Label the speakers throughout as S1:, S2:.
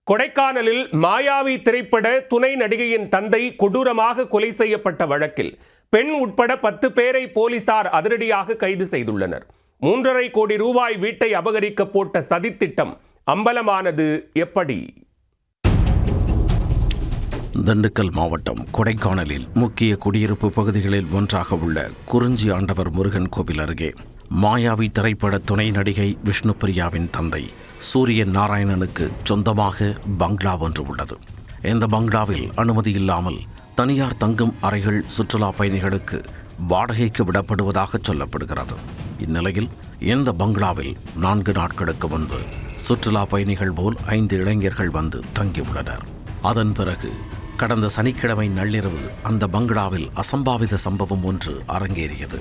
S1: கொடைக்கானலில் மாயாவி திரைப்பட துணை நடிகையின் தந்தை கொடூரமாக கொலை செய்யப்பட்ட வழக்கில் பெண் உட்பட 10 பேரை போலீசார் அதிரடியாக கைது செய்துள்ளனர். 3.5 கோடி ரூபாய் வீட்டை அபகரிக்க போட்ட சதித்திட்டம் அம்பலமானது எப்படி?
S2: திண்டுக்கல் மாவட்டம் கொடைக்கானலில் முக்கிய குடியிருப்பு பகுதிகளில் ஒன்றாக உள்ள குறிஞ்சி ஆண்டவர் முருகன் கோவில் அருகே மாயாவி திரைப்பட துணை நடிகை விஷ்ணுபிரியாவின் தந்தை சூரியன் நாராயணனுக்கு சொந்தமாக பங்களா ஒன்று உள்ளது. இந்த பங்களாவில் அனுமதி இல்லாமல் தனியார் தங்கும் அறைகள் சுற்றுலா பயணிகளுக்கு வாடகைக்கு விடப்படுவதாக சொல்லப்படுகிறது. இந்நிலையில் இந்த பங்களாவில் 4 நாட்களுக்கு முன்பு சுற்றுலா பயணிகள் போல் 5 இளைஞர்கள் வந்து தங்கியுள்ளனர். அதன் பிறகு கடந்த சனிக்கிழமை நள்ளிரவு அந்த பங்களாவில் அசம்பாவித சம்பவம் ஒன்று அரங்கேறியது.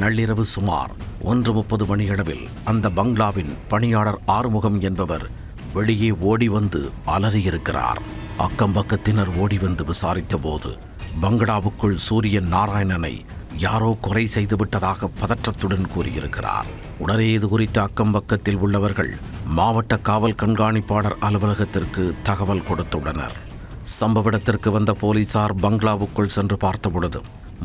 S2: நள்ளிரவு சுமார் 1:30 மணியளவில் அந்த பங்களாவின் பணியாளர் ஆறுமுகம் என்பவர் வெளியே ஓடி வந்து அலறியிருக்கிறார். அக்கம்பக்கத்தினர் ஓடி வந்து விசாரித்த போது பங்களாவுக்குள் சூரியன் நாராயணனை யாரோ கொலை செய்துவிட்டதாக பதற்றத்துடன் கூறியிருக்கிறார். உடனே இது குறித்த அக்கம்பக்கத்தில் உள்ளவர்கள் மாவட்ட காவல் கண்காணிப்பாளர் அலுவலகத்திற்கு தகவல் கொடுத்துள்ளனர். சம்பவ இடத்திற்கு வந்த போலீசார் பங்களாவுக்குள் சென்று பார்த்தபொழுது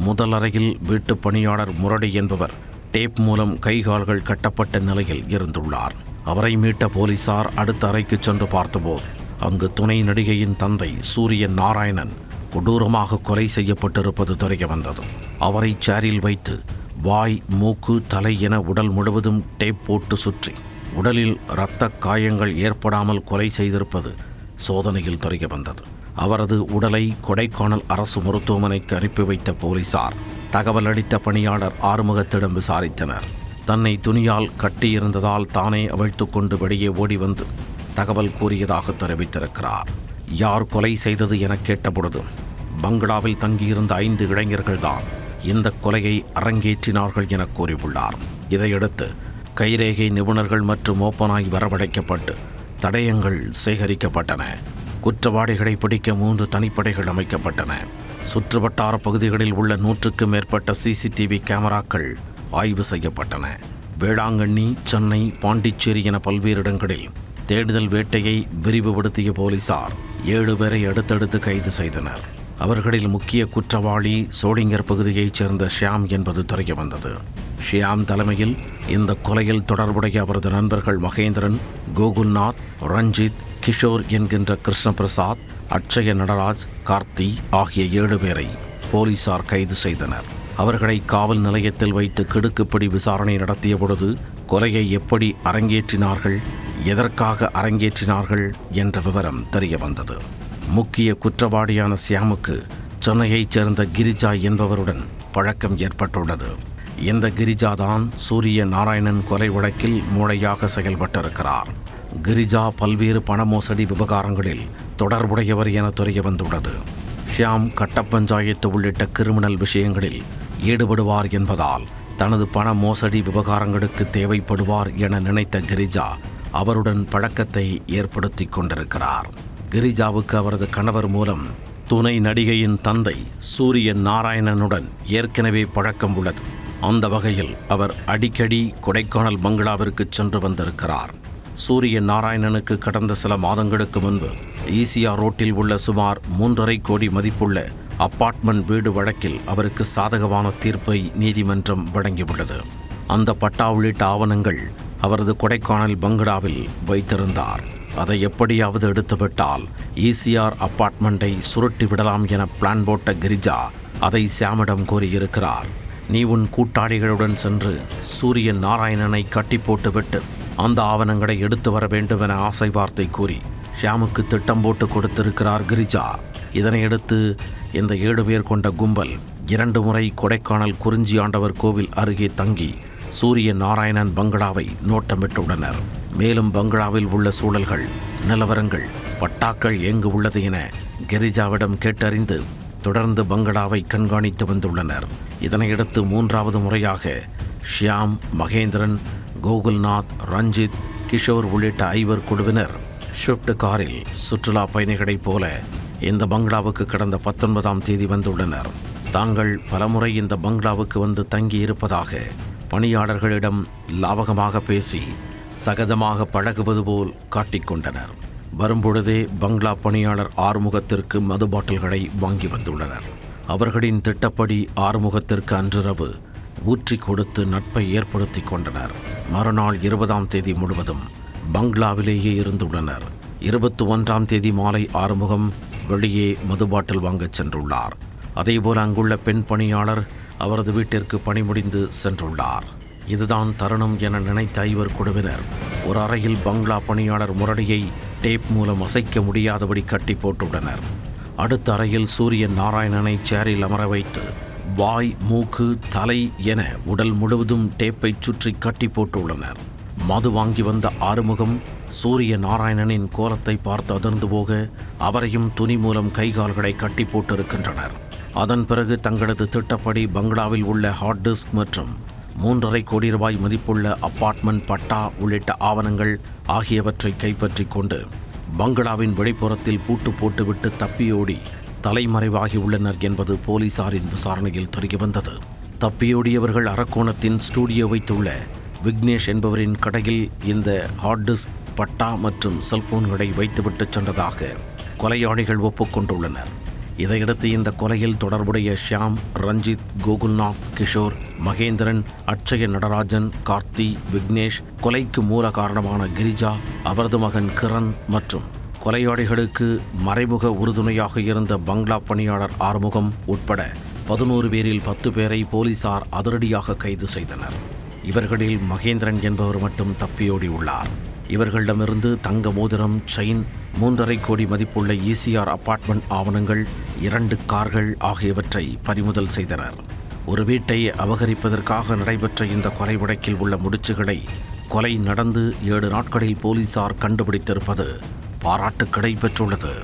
S2: முதல் அறையில் வீட்டு பணியாளர் முரடி என்பவர் டேப் மூலம் கைகால்கள் கட்டப்பட்ட நிலையில் இருந்துள்ளார். அவரை மீட்ட போலீசார் அடுத்த அறைக்கு சென்று பார்த்தபோது அங்கு துணை நடிகையின் தந்தை சூரியன் நாராயணன் கொடூரமாக கொலை செய்யப்பட்டிருப்பது தெரிய வந்தது. அவரை சேரில் வைத்து வாய், மூக்கு, தலை என உடல் முழுவதும் டேப் போட்டு சுற்றி உடலில் இரத்த காயங்கள் ஏற்படாமல் கொலை செய்திருப்பது சோதனையில் தெரிய வந்தது. அவரது உடலை கொடைக்கானல் அரசு மருத்துவமனைக்கு அனுப்பி வைத்த போலீசார் தகவல் அளித்த பணியாளர் ஆறுமுகத்திடம் விசாரித்தனர். தன்னை துணியால் கட்டியிருந்ததால் தானே அவிழ்த்து கொண்டு வெளியே ஓடி வந்து தகவல் கூறியதாக தெரிவித்திருக்கிறார். யார் கொலை செய்தது என கேட்டபொழுது பங்களாவில் தங்கியிருந்த 5 இளைஞர்கள்தான் இந்த கொலையை அரங்கேற்றினார்கள் என கூறியுள்ளார். இதையடுத்து கைரேகை நிபுணர்கள் மற்றும் ஓப்பனாய் வரவழைக்கப்பட்டு தடயங்கள் சேகரிக்கப்பட்டன. குற்றவாளிகளை பிடிக்க 3 தனிப்படைகள் அமைக்கப்பட்டன. சுற்றுவட்டார பகுதிகளில் உள்ள 100க்கும் மேற்பட்ட சிசிடிவி கேமராக்கள் ஆய்வு செய்யப்பட்டன. வேளாங்கண்ணி, சென்னை, பாண்டிச்சேரி என பல்வேறு இடங்களில் தேடுதல் வேட்டையை விரிவுபடுத்திய போலீசார் 7 பேரை அடுத்தடுத்து கைது செய்தனர். அவர்களில் முக்கிய குற்றவாளி சோளிங்கர் பகுதியைச் சேர்ந்த ஷியாம் என்பது தெரிய வந்தது. ஷியாம் தலைமையில் இந்த கொலையில் தொடர்புடைய அவரது நண்பர்கள் மகேந்திரன், கோகுல்நாத், ரஞ்சித், கிஷோர் என்கின்ற கிருஷ்ணபிரசாத், அட்சய நடராஜ், கார்த்தி ஆகிய 7 பேரை போலீசார் கைது செய்தனர். அவர்களை காவல் நிலையத்தில் வைத்து கிடுக்குப்பிடி விசாரணை நடத்திய பொழுது கொலையை எப்படி அரங்கேற்றினார்கள், எதற்காக அரங்கேற்றினார்கள் என்ற விவரம் தெரிய வந்தது. முக்கிய குற்றவாளியான ஷியாமுக்கு சென்னையைச் சேர்ந்த கிரிஜா என்பவருடன் பழக்கம் ஏற்பட்டுள்ளது. இந்த கிரிஜாதான் சூரிய நாராயணன் கொலை வழக்கில் மூளையாக செயல்பட்டிருக்கிறார். கிரிஜா பல்வேறு பண மோசடி விவகாரங்களில் தொடர்புடையவர் என தெரிய வந்துள்ளது. ஷியாம் கட்ட பஞ்சாயத்து உள்ளிட்ட கிரிமினல் விஷயங்களில் ஈடுபடுவார் என்பதால் தனது பண மோசடி விவகாரங்களுக்கு தேவைப்படுவார் என நினைத்த கிரிஜா அவருடன் பழக்கத்தை ஏற்படுத்தி கொண்டிருக்கிறார். கிரிஜாவுக்கு அவரது கணவர் மூலம் துணை நடிகையின் தந்தை சூரியன் நாராயணனுடன் ஏற்கனவே பழக்கம் உள்ளது. அந்த வகையில் அவர் அடிக்கடி கொடைக்கானல் பங்களாவிற்கு சென்று வந்திருக்கிறார். சூரியன் நாராயணனுக்கு கடந்த சில மாதங்களுக்கு முன்பு ஈசிஆர் ரோட்டில் உள்ள சுமார் 3.5 கோடி மதிப்புள்ள அப்பார்ட்மெண்ட் வீடு வழக்கில் அவருக்கு சாதகமான தீர்ப்பை நீதிமன்றம் வழங்கியுள்ளது. அந்த பட்டா உள்ளிட்ட ஆவணங்கள் அவரது கொடைக்கானல் பங்களாவில் வைத்திருந்தார். அதை எப்படியாவது எடுத்துவிட்டால் ஈசிஆர் அப்பார்ட்மெண்ட்டை சுருட்டி விடலாம் என பிளான் போட்ட கிரிஜா அதை ஷியாமிடம் கூறியிருக்கிறார். நீ உன் கூட்டாளிகளுடன் சென்று சூரியன் நாராயணனை கட்டி போட்டுவிட்டு அந்த ஆவணங்களை எடுத்து வர வேண்டும் என ஆசை வார்த்தை கூறி ஷியாமுக்கு திட்டம் போட்டு கொடுத்திருக்கிறார் கிரிஜா. இதனையடுத்து இந்த 7 பேர் கொண்ட கும்பல் 2 முறை கொடைக்கானல் குறிஞ்சி ஆண்டவர் கோவில் அருகே தங்கி சூரியன் நாராயணன் பங்களாவை நோட்டமிட்டுள்ளனர். மேலும் பங்களாவில் உள்ள சூழல்கள், நிலவரங்கள், பட்டாக்கள் எங்கு உள்ளது என கிரிஜாவிடம் கேட்டறிந்து தொடர்ந்து பங்களாவை கண்காணித்து வந்துள்ளனர். இதனையடுத்து 3வது முறையாக ஷியாம், மகேந்திரன், கோகுல்நாத், ரஞ்சித், கிஷோர் உள்ளிட்ட 5 குழுவினர் ஸ்விஃப்ட் காரில் சுற்றுலா பயணிகளைப் போல இந்த பங்களாவுக்கு கடந்த 19ஆம் தேதி வந்துள்ளனர். தாங்கள் பலமுறை இந்த பங்களாவுக்கு வந்து தங்கி இருப்பதாக பணியாளர்களிடம் லாபகமாக பேசி சகஜமாக பழகுவது போல் காட்டிக்கொண்டனர். வரும்பொழுதே பங்களா பணியாளர் ஆறுமுகத்திற்கு மது பாட்டில்களை வாங்கி வந்துள்ளனர். அவர்களின் திட்டப்படி ஆறுமுகத்திற்கு அன்றிரவு ஊற்றி கொடுத்து நட்பை ஏற்படுத்தி கொண்டனர். மறுநாள் 20ஆம் தேதி முழுவதும் பங்களாவிலேயே இருந்துள்ளனர். 21ஆம் தேதி மாலை ஆறுமுகம் வெளியே மது பாட்டில் வாங்கச் சென்றுள்ளார். அதேபோல் அங்குள்ள பெண் பணியாளர் அவரது வீட்டிற்கு பணி முடிந்து சென்றுள்ளார். இதுதான் தருணம் என நினைத்த ஐவர் குழுவினர் ஒரு அறையில் பங்களா பணியாளர் முரடியை டேப் மூலம் அசைக்க முடியாதபடி கட்டி போட்டுள்ளனர். அடுத்த அறையில் சூரியன் நாராயணனை சேரில் அமர வைத்து வாய், மூக்கு, தலை என உடல் முழுவதும் டேப்பை சுற்றி கட்டி போட்டுள்ளனர். மது வாங்கி வந்த ஆறுமுகம் சூரிய நாராயணனின் கோலத்தை பார்த்து அதிர்ந்து போக அவரையும் துணி மூலம் கைகால்களை கட்டி போட்டிருக்கின்றனர். அதன் பிறகு தங்களது திட்டப்படி பங்களாவில் உள்ள ஹார்ட் டிஸ்க் மற்றும் 3.5 கோடி ரூபாய் மதிப்புள்ள அப்பார்ட்மெண்ட் பட்டா உள்ளிட்ட ஆவணங்கள் ஆகியவற்றை கைப்பற்றி கொண்டு பங்களாவின் வெளிப்புறத்தில் பூட்டு போட்டுவிட்டு தப்பியோடி தலைமறைவாகி உள்ளனர் என்பது போலீசாரின் விசாரணையில் தெரியவந்தது. தப்பியோடியவர்கள் அரக்கோணத்தின் ஸ்டூடியோ வைத்துள்ள விக்னேஷ் என்பவரின் கடையில் இந்த ஹார்ட் டிஸ்க், பட்டா மற்றும் செல்போன்களை வைத்துவிட்டு சென்றதாக கொலையாளிகள் ஒப்புக்கொண்டுள்ளனர். இதையடுத்து இந்த கொலையில் தொடர்புடைய ஷியாம், ரஞ்சித், கோகுல்நாத், கிஷோர், மகேந்திரன், அட்சய நடராஜன், கார்த்தி, விக்னேஷ், கொலைக்கு மூல காரணமான கிரிஜா, அவரது மகன் கிரண் மற்றும் கொலையாளிகளுக்கு மறைமுக உறுதுணையாக இருந்த பங்களா பணியாளர் ஆறுமுகம் உட்பட 11 பேரில் 10 பேரை போலீசார் அதிரடியாக கைது செய்தனர். இவர்களில் மகேந்திரன் என்பவர் மட்டும் தப்பியோடி உள்ளார். இவர்களிடமிருந்து தங்க மோதிரம், செயின், 3.5 கோடி மதிப்புள்ள ECR அப்பார்ட்மெண்ட் ஆவணங்கள், 2 கார்கள் ஆகியவற்றை பறிமுதல் செய்தனர். ஒரு வீட்டை அபகரிப்பதற்காக நடைபெற்ற இந்த கொலை வழக்கில் உள்ள முடிச்சுகளை கொலை நடந்து 7 நாட்களில் போலீசார் கண்டுபிடித்திருப்பது பாராட்டுக்களை பெற்றுள்ளது.